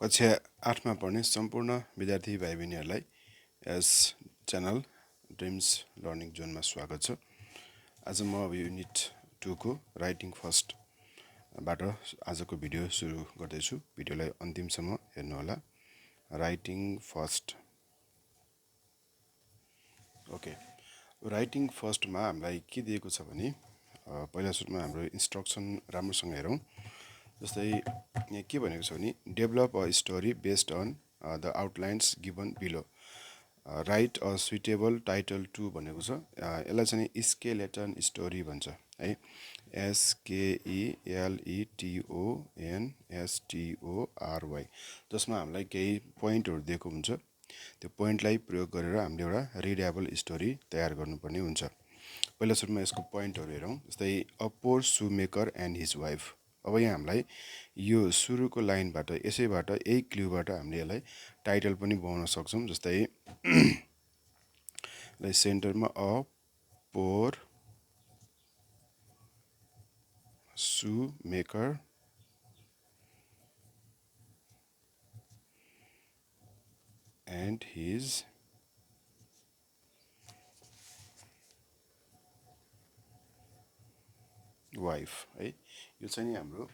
कक्षा 8 मा पढ्ने सम्पूर्ण विद्यार्थी भाइ बहिनीहरूलाई यस च्यानल ड्रिम्स लर्निङ जोनमा स्वागत छ। आज म अब युनिट 2 को राइटिङ फर्स्ट बाट आजको भिडियो सुरु गर्दैछु। भिडियोलाई अन्तिमसम्म हेर्नुहोला। Writing first. ओके, राइटिङ फर्स्टमा हामीलाई के दिएको छ भने पहिला सुरुमा हाम्रो इन्स्ट्रक्सन राम्रोसँग हेरौँ। जस्तै यहाँ के भनेको छ भने develop a story based on the outlines given below, write a suitable title to भनेको छ। यसलाई चाहिँ स्केलेटन स्टोरी भन्छ है, SKELETONSTORY, जसमा हामीलाई केही पोइन्टहरू दिएको हुन्छ। त्यो पोइन्टलाई प्रयोग गरेर हामीले एउटा रिडेबल स्टोरी तयार गर्नुपर्ने हुन्छ। पहिला सुरुमा यसको पोइन्टहरू हेरौँ। जस्तै a poor shoemaker and his wife. अब यहाँ हामीलाई यो सुरुको लाइनबाट यसैबाट यही क्लुबाट हामीले यसलाई टाइटल पनि बनाउन सक्छौँ। जस्तै सेन्टरमा a poor shoemaker and his wife है, यो चाहिँ हाम्रो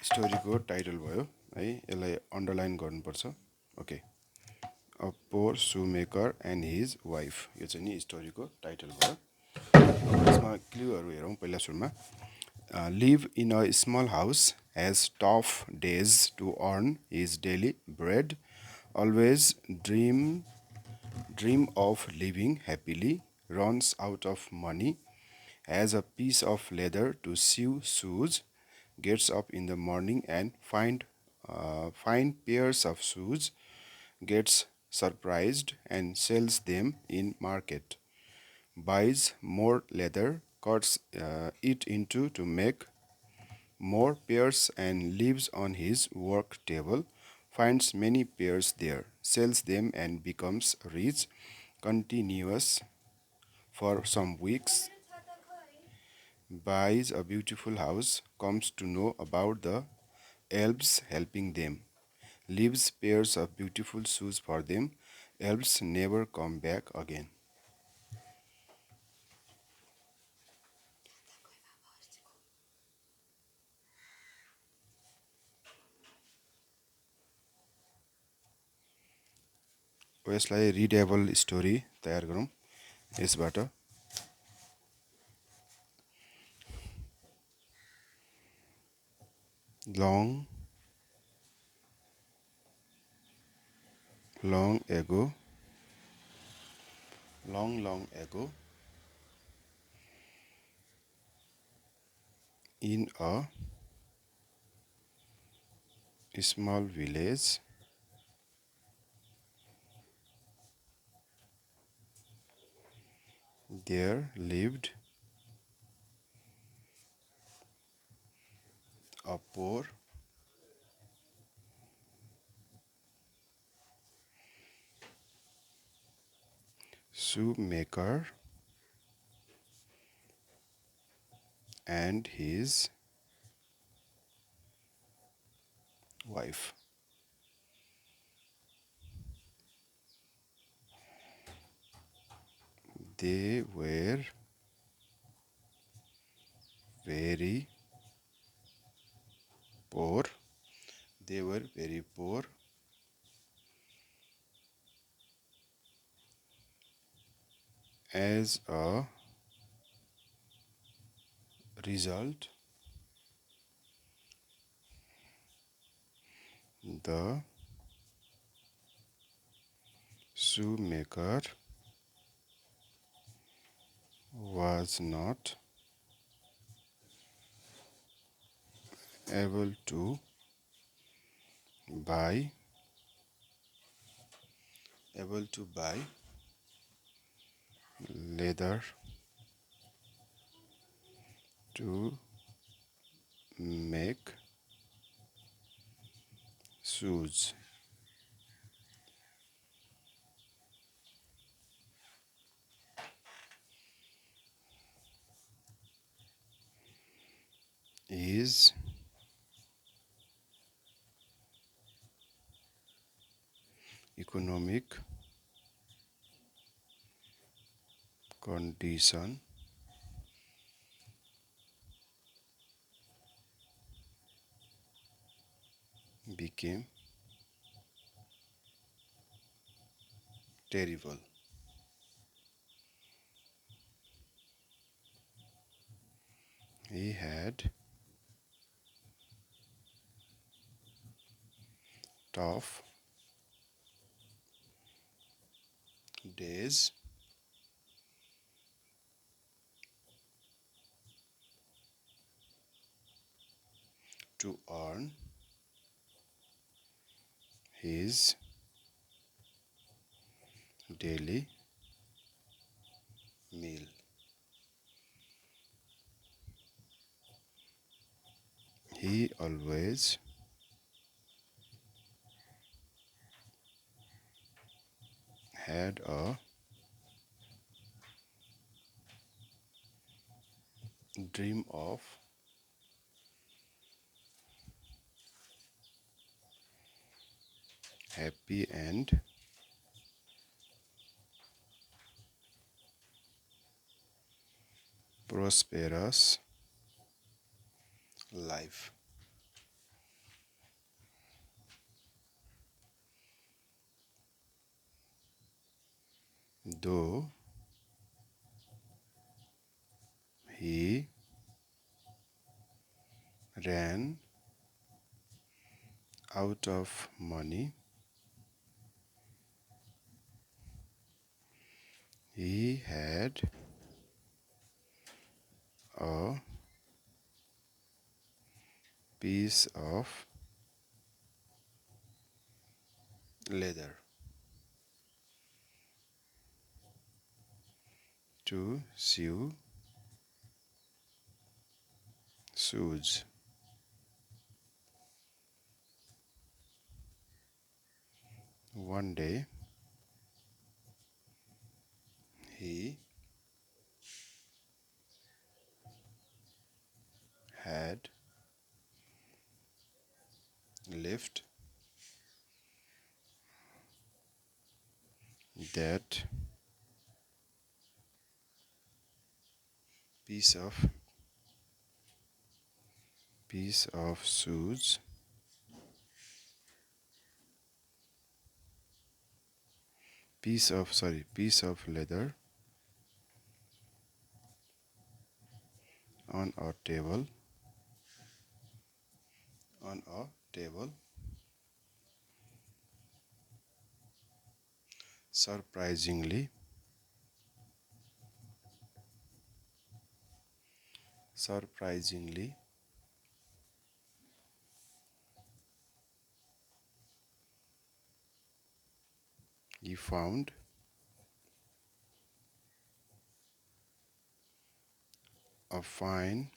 स्टोरीको टाइटल भयो है। यसलाई अन्डरलाइन गर्नुपर्छ। Okay, a poor shoemaker and his wife, यो चाहिँ नि स्टोरीको टाइटल भयो। यसमा क्लुहरू हेरौँ। पहिला सुरुमा live in a small house, has tough days to earn his daily bread, always dream of living happily, runs out of money, has a piece of leather to sew shoes, gets up in the morning and find pairs of shoes, gets surprised and sells them in market, buys more leather, cuts it into to make more pairs and lives on his work table, finds many pairs there, sells them and becomes rich, continues for some weeks, buys a beautiful house, comes to know about the elves helping them, leaves pairs of beautiful shoes for them, elves never come back again. यसलाई readable story तयार गरौँ। यसबाट long ago, in a small village, there lived a poor shoemaker and his wife. They were very poor. As a result, the shoemaker was not able to buy leather to make shoes. his economic condition became terrible. He had tough days to earn his daily meal. He always had a dream of happy and prosperous life. Though he ran out of money, he had a piece of leather to sew shoes. One day he had left that piece of shoes piece of leather on a table on a table. Surprisingly, surprisingly, he found a fine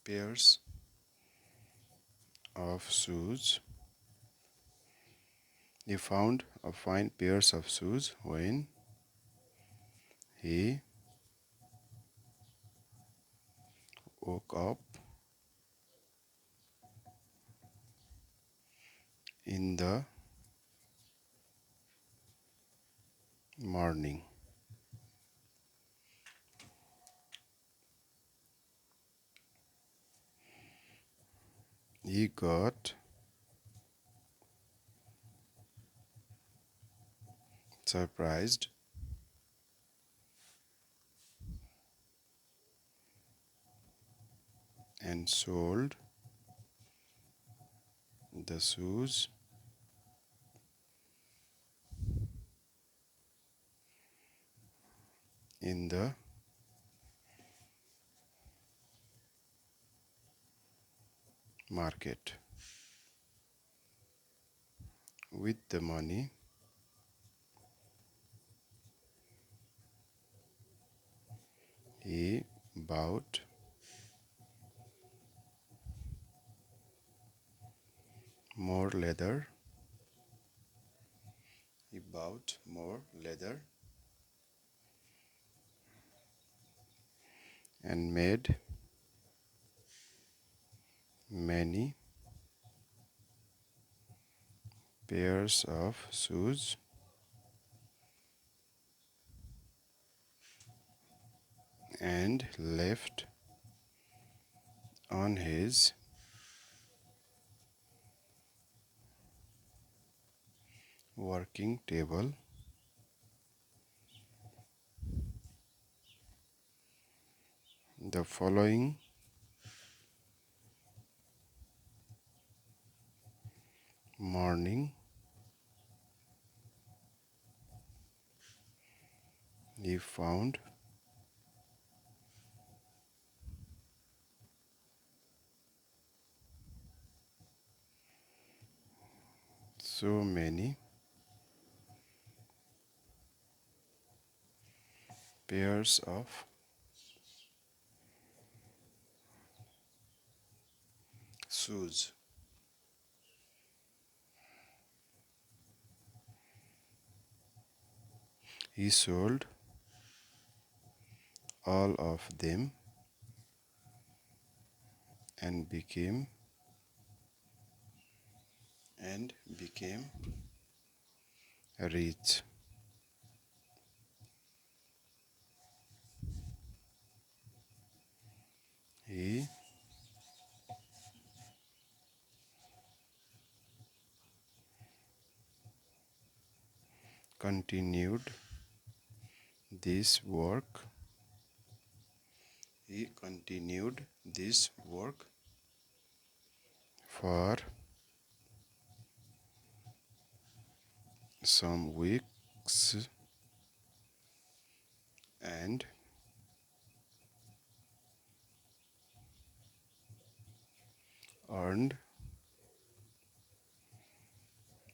pairs of shoes. He found a fine pairs of shoes when he woke up in the morning. He got surprised and sold the shoes in the market. With the money, he bought more leather. He bought more leather and made many pairs of shoes and left on his working table the following morning. He found so many pairs of shoes. He sold all of them and became rich. He continued this work. He continued this work for some weeks and earned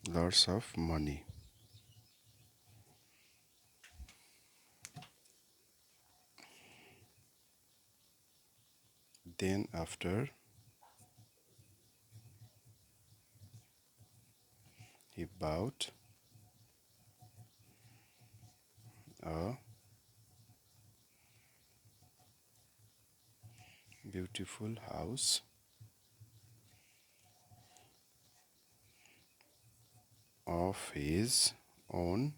lots of money. Then after he bought a beautiful house of his own.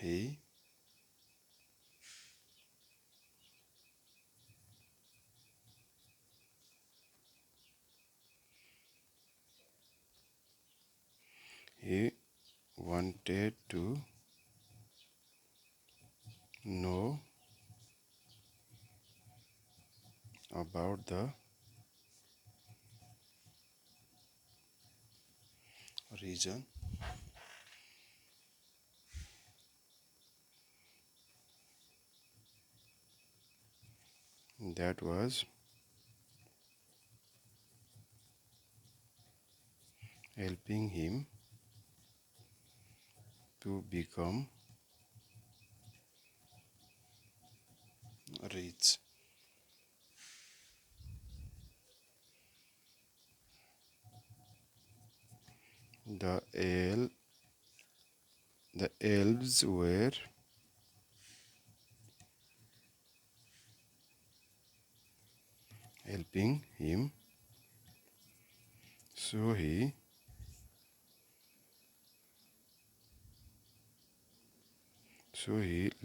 He he wanted to know about the reason that was helping him to become rich. The el the elves were helping him, so he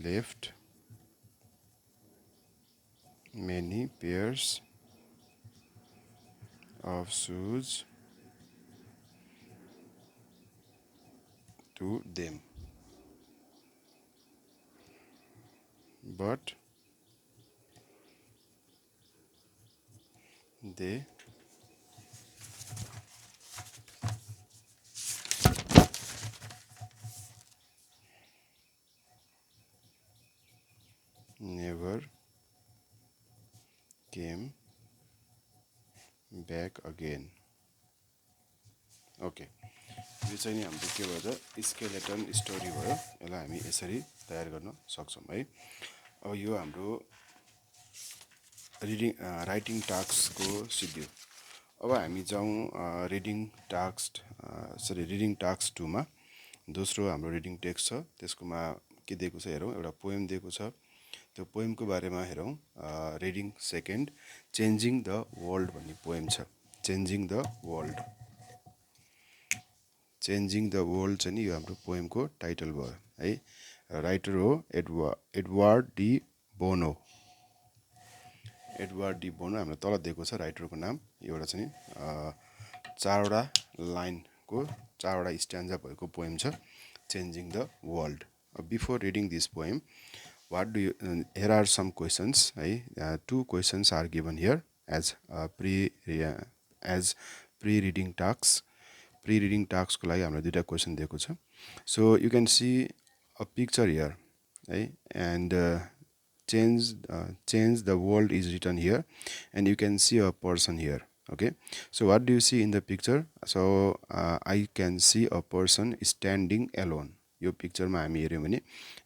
left many pairs of shoes to them. But they never came back again. Okay, यो चाहिँ नि हाम्रो के भयो त skeleton story भयो। यसलाई हामी यसरी तयार गर्न सक्छौँ है। अब यो हाम्रो राइटिङ टास्कको सिद्धियो। अब हामी जाउँ रिडिङ टास्क 2 मा। दोस्रो हाम्रो रिडिङ टेक्स्ट छ, त्यसकोमा के दिएको छ हेरौँ। एउटा पोएम दिएको छ, त्यो पोएमको बारेमा हेरौँ। Reading second, changing the world भन्ने पोएम छ। चेन्जिङ द वर्ल्ड चाहिँ नि यो हाम्रो पोएमको टाइटल भयो है। राइटर हो एडवर्ड डी बोनो। हामीलाई तल दिएको छ राइटरको नाम। एउटा चाहिँ चारवटा लाइनको चारवटा स्ट्यान्जा भएको पोएम छ, changing the world. Before reading this poem, here are some questions है। two questions are given here as pre reading tasks। Pre reading टास्कको लागि हामीलाई दुईवटा क्वेसन दिएको छ। So you can see a picture here है, and change the world is written here, and you can see a person here. Okay, so what do you see in the picture? So I can see a person standing alone। यो पिक्चरमा हामी हेऱ्यौँ भने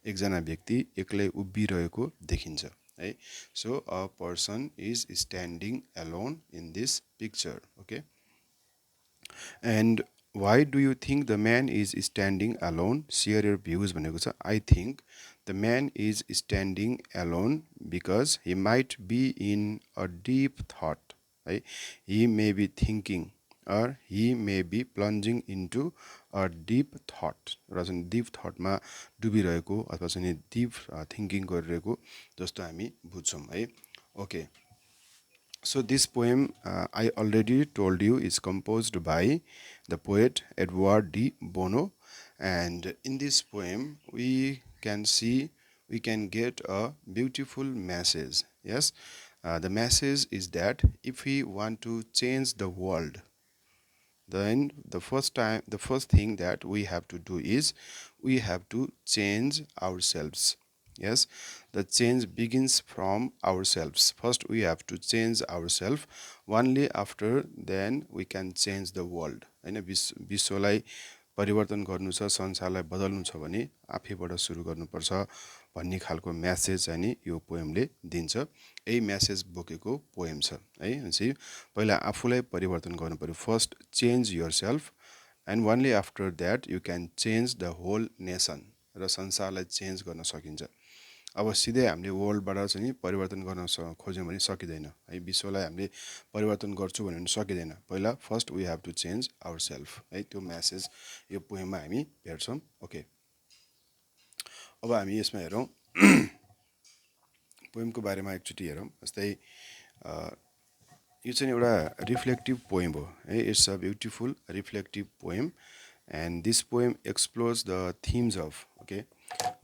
एकजना व्यक्ति एक्लै उभिरहेको देखिन्छ है। So a person is standing alone in this picture. Okay, and why do you think the man is standing alone? Share your views भनेको छ। I think the man is standing alone because he might be in a deep thought है। He may be thinking or he may be plunging into a deep thought। र चाहिँ deep thought मा डुबिरहेको अथवा चाहिँ deep thinking गरिरहेको जस्तो हामी बुझ्छौँ है। Okay, so this poem I already told you is composed by the poet Edward D. Bono, and in this poem we can get a beautiful message. Yes, the message is that if we want to change the world, then the first thing that we have to do is we have to change ourselves. Yes, the change begins from ourselves. First we have to change ourselves, only after then we can change the world हैन। विश्वलाई परिवर्तन गर्नु छ, संसारलाई बदल्नु छ भने आफैबाट सुरु गर्नुपर्छ भन्ने खालको म्यासेज चाहिँ नि यो पोएमले दिन्छ। यही म्यासेज बोकेको पोएम छ है। भनेपछि पहिला आफूलाई परिवर्तन गर्नु पर्यो। First change yourself, and only after that you can change the whole nation. र संसारलाई चेन्ज गर्न सकिन्छ। अब सिधै हामीले वर्ल्डबाट चाहिँ परिवर्तन गर्न खोज्यौँ भने सकिँदैन है। विश्वलाई हामीले परिवर्तन गर्छु भन्यो भने सकिँदैन। पहिला first we have to change our self है। त्यो म्यासेज यो पोएममा हामी हेर्छौँ। ओके, अब हामी यसमा हेरौँ पोएमको बारेमा एकचोटि हेरौँ। जस्तै यो चाहिँ एउटा रिफ्लेक्टिभ पोएम हो है। It's a beautiful reflective poem, and this poem explores the themes of. Okay,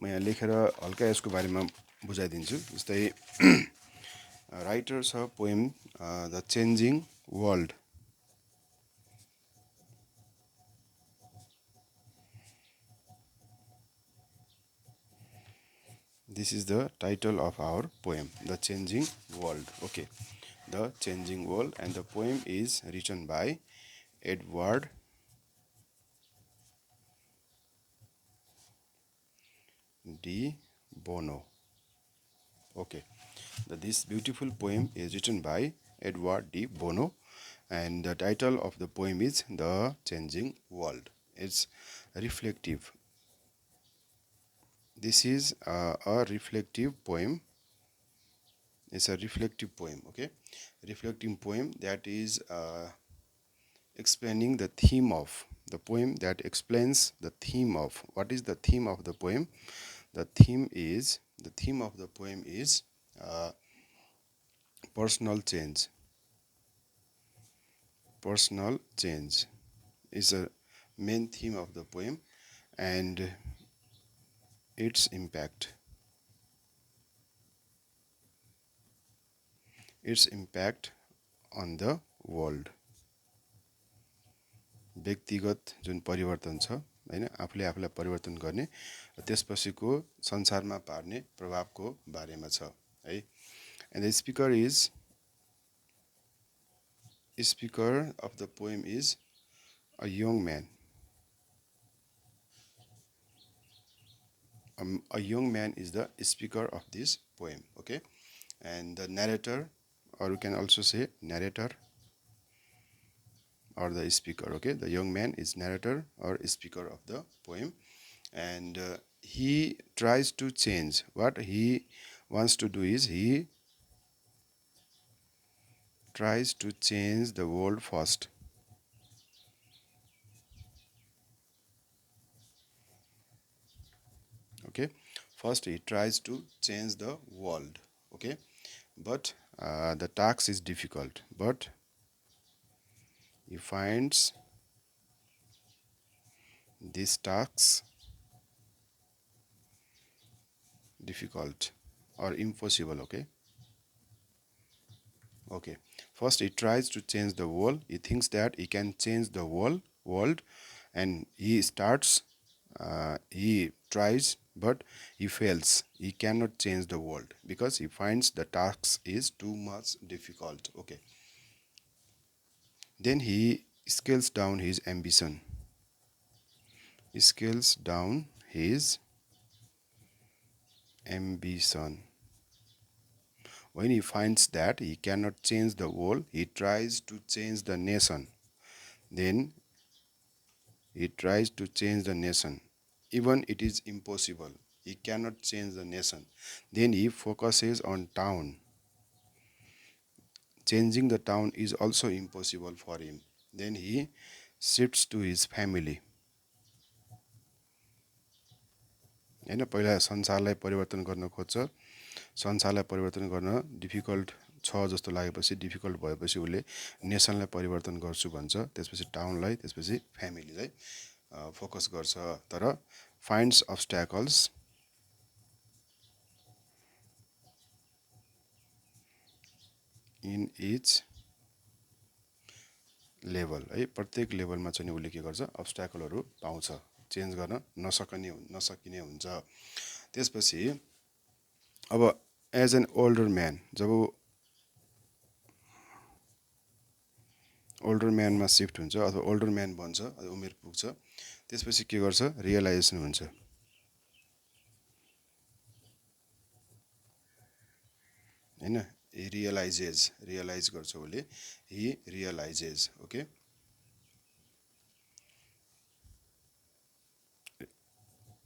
म यहाँ लेखेर हल्का यसको बारेमा बुझाइदिन्छु। जस्तै राइटर छ poem the changing world. This is the title of our poem, The Changing World. Okay, The Changing World, and the poem is written by Edward D. Bono. Okay, this beautiful poem is written by Edward D. Bono, and the title of the poem is The Changing World. It's reflective. This is a reflective poem. It's a reflective poem. Okay, reflective poem that is explaining the theme of the poem, that explains the theme of what is the theme of the poem. The theme of the poem is personal change. Personal change is a main theme of the poem, and its impact on the world। व्यक्तिगत जुन परिवर्तन छ हैन, आफूले आफूलाई परिवर्तन गर्ने, त्यसपछिको संसारमा पार्ने प्रभावको बारेमा छ है। And the speaker of the poem is a young man. a young man is the speaker of this poem. Okay, and the narrator, or we can also say narrator or the speaker. Okay, the young man is narrator or speaker of the poem, and he tries to change. What he wants to do is he tries to change the world first. Okay, first he tries to change the world. Okay, but the task is difficult, but he finds this task difficult or impossible. Okay, okay, first he tries to change the world. He thinks that he can change the world, and he starts, he tries, but he fails. He cannot change the world because he finds the task is too much difficult. Okay, then he scales down his ambition. He scales down his ambition. When he finds that he cannot change the world, he tries to change the nation. Then he tries to change the nation. Even it is impossible. He cannot change the nation. Then he focuses on town. Changing the town is also impossible for him. Then he shifts to his family. होइन, पहिला संसारलाई परिवर्तन गर्न खोज्छ. संसारलाई परिवर्तन गर्न difficult छ जस्तो लागेपछि, डिफिकल्ट भएपछि उसले नेसनलाई परिवर्तन गर्छु भन्छ. त्यसपछि टाउनलाई, त्यसपछि फ्यामिलीलाई फोकस गर्छ. तर फाइन्ड्स अब्स्ट्याकल्स इन इच लेभल. है, प्रत्येक लेभलमा चाहिँ उसले के गर्छ, अब्स्ट्याकलहरू पाउँछ, चेन्ज गर्न नसकिने हुन्छ. त्यसपछि अब एज एन ओल्डर म्यान, जब ओल्डर म्यानमा सिफ्ट हुन्छ अथवा ओल्डर म्यान बन्छ, उमेर पुग्छ, त्यसपछि के गर्छ, रियलाइजेसन हुन्छ. होइन, रियलाइज गर्छ उसले. He realises. Okay,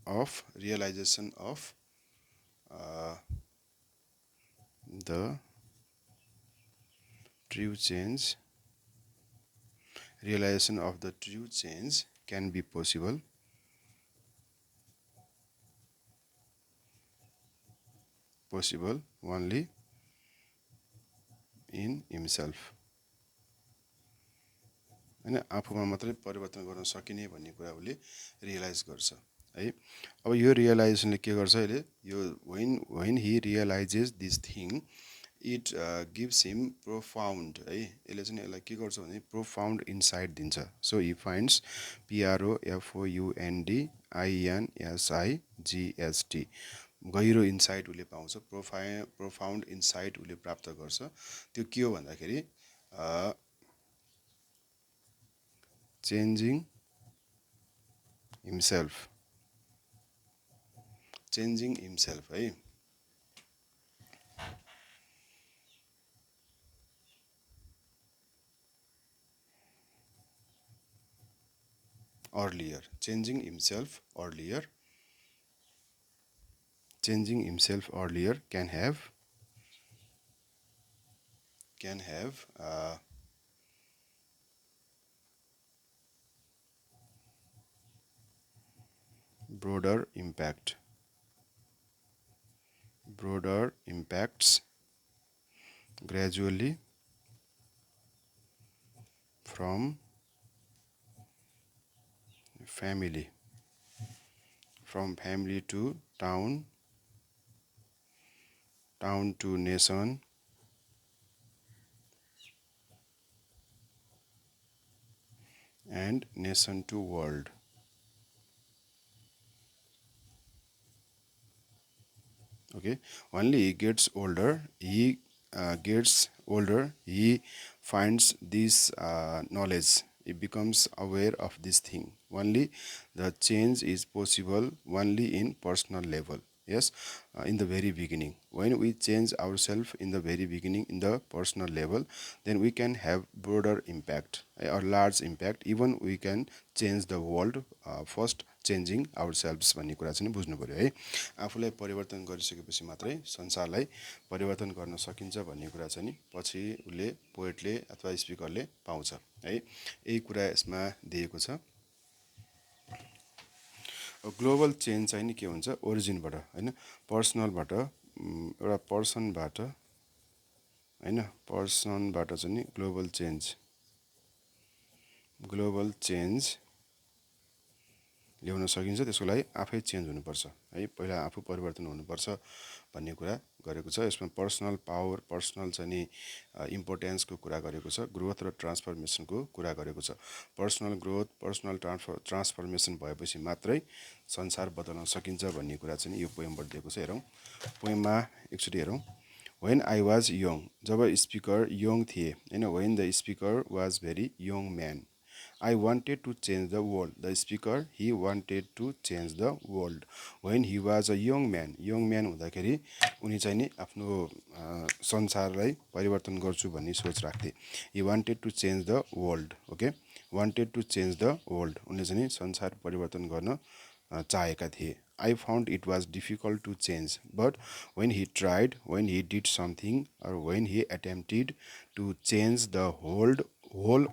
of realization of the true change. Realization of the true change can be possible only in himself. होइन, आफूमा मात्रै परिवर्तन गर्न सकिने भन्ने कुरा उसले रियलाइज गर्छ. है, अब यो रियलाइजेसनले के गर्छ, अहिले यो when he realizes this thing, it gives him profound. है, यसले चाहिँ यसलाई के गर्छ भने profound insight दिन्छ. So he finds PROFOUND गहिरो इन्साइट उसले पाउँछ, प्रोफाउन्ड इन्साइट उसले प्राप्त गर्छ. त्यो के हो भन्दाखेरि चेन्जिङ हिमसेल्फ. है, earlier. Changing himself earlier can have broader impacts gradually from family to town to nation, and nation to world. Okay, only he gets older, he finds this knowledge, he becomes aware of this thing. Only the change is possible only in personal level. Yes, in the very beginning, when we change ourselves in the very beginning in the personal level, then we can have broader impact or large impact. Even we can change the world first changing ourselves भन्ने कुरा चाहिँ बुझ्नु पर्यो है। आफूलाई परिवर्तन गरिसकेपछि मात्रै संसारलाई परिवर्तन गर्न सकिन्छ भन्ने कुरा चाहिँ नि पछि उसले पोएटले अथवा स्पिकरले पाउँछ है। यही कुरा यसमा दिएको छ। ग्लोबल चेन्ज चाहिँ नि के हुन्छ ओरिजिनबाट हैन, पर्सनलबाट एउटा पर्सनबाट हैन, पर्सनबाट चाहिँ नि ग्लोबल चेन्ज ल्याउन सकिन्छ। त्यसको लागि आफै चेन्ज हुनुपर्छ है, पहिला आफू परिवर्तन हुनुपर्छ भन्ने कुरा गरेको छ। यसमा पर्सनल पावर, पर्सनल चाहिँ नि इम्पोर्टेन्सको कुरा गरेको छ, ग्रोथ र ट्रान्सफर्मेसनको कुरा गरेको छ। पर्सनल ग्रोथ, पर्सनल ट्रान्सफर्मेसन भएपछि मात्रै संसार बदल्न सकिन्छ भन्ने कुरा चाहिँ यो पोएमबाट दिएको छ। हेरौँ पोएममा एकचोटि हेरौँ। When I was young, जब स्पिकर यङ थिए हैन, when the speaker was very young man, I wanted to change the world. The speaker, he wanted to change the world. When he was a young man हुँदाखेरि उनी चाहिँ नि आफ्नो संसारलाई परिवर्तन गर्छु भन्ने सोच राख्थे। He wanted to change the world. Okay, wanted to change the world. उनले चाहिँ नि संसार परिवर्तन गर्न चाहेका थिए। I found it was difficult to change, but when he tried, when he did something, or when he attempted to change the whole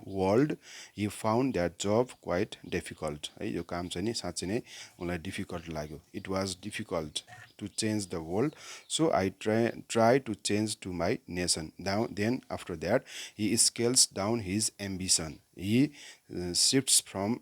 world, he found that job quite difficult. है, यो काम चाहिँ नि साँच्चै नै उनलाई डिफिकल्ट लाग्यो। It was difficult to change the world, so I try to change to my nation. Then after that, he scales down his ambition. He shifts from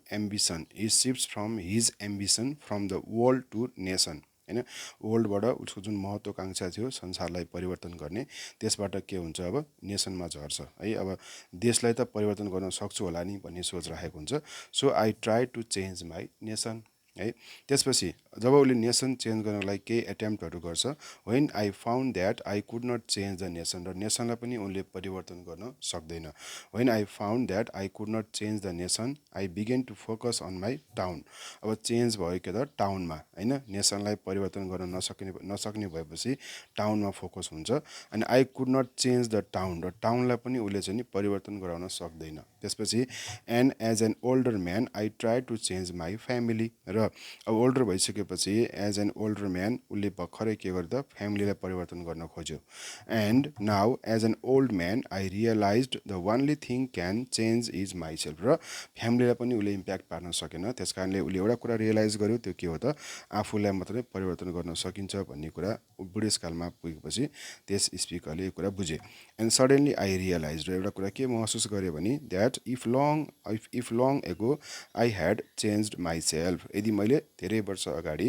his ambition from the world to nation. हैन, वर्ल्डबाट उसको जुन महत्त्वकांक्षा थियो संसारलाई परिवर्तन गर्ने, त्यसबाट के हुन्छ अब नेसनमा झर्छ है। अब देशलाई त परिवर्तन गर्न सक्छु होला नि भन्ने सोच राखेको हुन्छ। So I try to change my nation है। त्यसपछि जब उसले नेसन चेन्ज गर्नको लागि केही एटेम्प्टहरू गर्छ, when I found that I could not change the nation, र नेसनलाई पनि उनले परिवर्तन गर्न सक्दैन। When I found that I could not change the nation, I began to focus on my town. अब चेन्ज भयो के त टाउनमा हैन, नेसनलाई परिवर्तन गर्न नसक्ने भएपछि टाउनमा फोकस हुन्छ। अनि I could not change the town, र टाउनलाई पनि उसले चाहिँ नि परिवर्तन गराउन सक्दैन। त्यसपछि and as an older man I try to change my family, र अब ओल्डर भइसकेपछि एज एन ओल्डर म्यान उसले भर्खरै के गर्दा फ्यामिलीलाई परिवर्तन गर्न खोज्यो। And now as an old man I realised the only thing can change is myself, र फ्यामिलीलाई पनि उसले इम्प्याक्ट पार्न सकेन। त्यस कारणले उसले एउटा कुरा रियलाइज गर्यो, त्यो के हो त आफूलाई मात्रै परिवर्तन गर्न सकिन्छ भन्ने कुरा बुढेसकालमा पुगेपछि त्यस स्पिकरले यो कुरा बुझे। एन्ड सडनली आई रियलाइज, र एउटा कुरा के महसुस गरेँ भने द्याट इफ लङ एगो आई ह्याड चेन्ज्ड माइसेल्फ, यदि मैले धेरै वर्ष अगाडि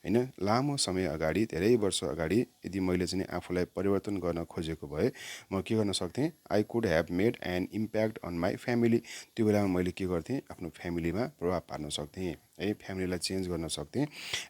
हैन, लामो समय अगाडि, धेरै वर्ष अगाडि यदि मैले चाहिँ आफूलाई परिवर्तन गर्न खोजेको भए म के गर्न सक्थेँ, I could have made an impact on my family. त्यो बेलामा मैले के गर्थेँ, आफ्नो फ्यामिलीमा प्रभाव पार्न सक्थेँ है, फ्यामिलीलाई चेन्ज गर्न सक्थेँ।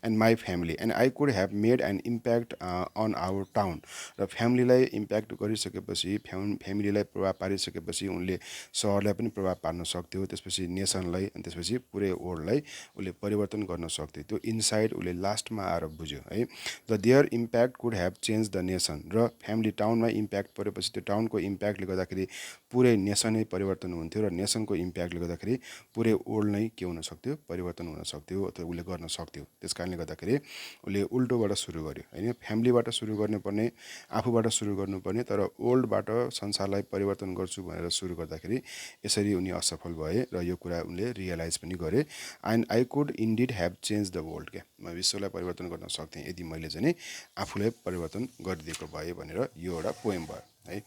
And my family and I could have made an impact on our town, र फ्यामिलीलाई इम्प्याक्ट गरिसकेपछि, फ्यामिलीलाई प्रभाव पारिसकेपछि उनले सहरलाई पनि प्रभाव पार्न सक्थ्यो, त्यसपछि नेसनलाई, अनि त्यसपछि पुरै वर्ल्डलाई उसले परिवर्तन गर्न सक्थ्यो। त्यो इनसाइड उसले लास्टमा आएर बुझ्यो है। The their impact could have change the nation, र फ्यामिली टाउनमा इम्प्याक्ट परेपछि त्यो टाउनको इम्प्याक्टले गर्दाखेरि पुरै नेसनै परिवर्तन हुन्थ्यो, र नेसनको इम्प्याक्टले गर्दाखेरि पुरै वर्ल्ड नै के हुन सक्थ्यो, परिवर्तन हुन सक्थ्यो अथवा उसले गर्न सक्थ्यो। त्यस कारणले गर्दाखेरि उसले उल्टोबाट सुरु गर्यो होइन, फ्यामिलीबाट सुरु गर्नुपर्ने, आफूबाट सुरु गर्नुपर्ने, तर वर्ल्डबाट संसारलाई परिवर्तन गर्छु भनेर सुरु गर्दाखेरि यसरी उनी असफल भए, र यो कुरा उनले रियलाइज पनि गरे। And I could indeed have change the world, क्या म विश्वलाई परिवर्तन गर्न सक्थेँ यदि मैले चाहिँ आफूलाई परिवर्तन गरिदिएको भए भनेर यो एउटा पोएम भयो है।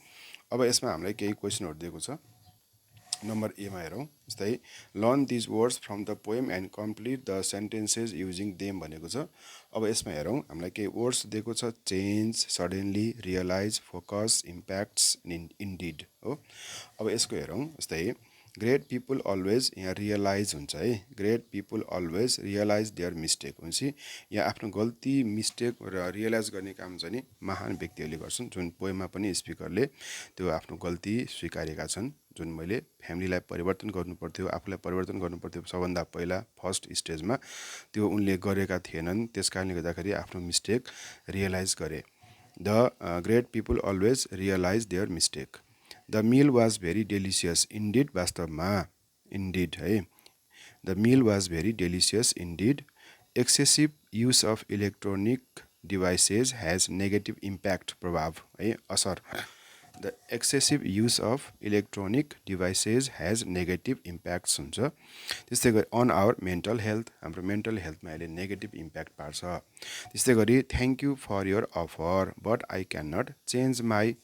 अब यसमा हामीलाई केही क्वेसनहरू दिएको छ। नम्बर एमा हेरौँ, जस्तै learn these words from the poem and complete the sentences using them भनेको छ। अब यसमा हेरौँ, हामीलाई केही वर्ड्स दिएको छ, change, suddenly, realise, focus, impacts, indeed हो। अब यसको हेरौँ, जस्तै ग्रेट पिपुल अलवेज यहाँ रियलाइज हुन्छ है great people always realise their mistake भनेपछि यहाँ आफ्नो गल्ती मिस्टेक र रियलाइज गर्ने काम चाहिँ नि महान व्यक्तिहरूले गर्छन् जुन पोएममा पनि स्पिकरले त्यो आफ्नो गल्ती स्वीकारेका छन् जुन मैले फ्यामिलीलाई परिवर्तन गर्नुपर्थ्यो आफूलाई परिवर्तन गर्नुपर्थ्यो सबभन्दा पहिला फर्स्ट स्टेजमा त्यो उनले गरेका थिएनन् त्यस कारणले गर्दाखेरि आफ्नो मिस्टेक रियलाइज गरे the great people always realise their mistake the meal was very delicious indeed वास्तवमा इन्डिड है the meal was very delicious indeed excessive use of electronic devices has negative impact प्रभाव है असर the excessive use of electronic devices has negative impacts हुन्छ त्यस्तै गरी on our mental health हाम्रो mental हेल्थमा अहिले नेगेटिभ इम्प्याक्ट पार्छ त्यस्तै गरी thank you for your offer but I can not change my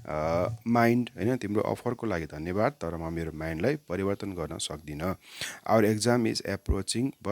mind होइन तिम्रो अफरको लागि धन्यवाद तर म मेरो माइन्डलाई परिवर्तन गर्न सक्दिनँ our exam is approaching but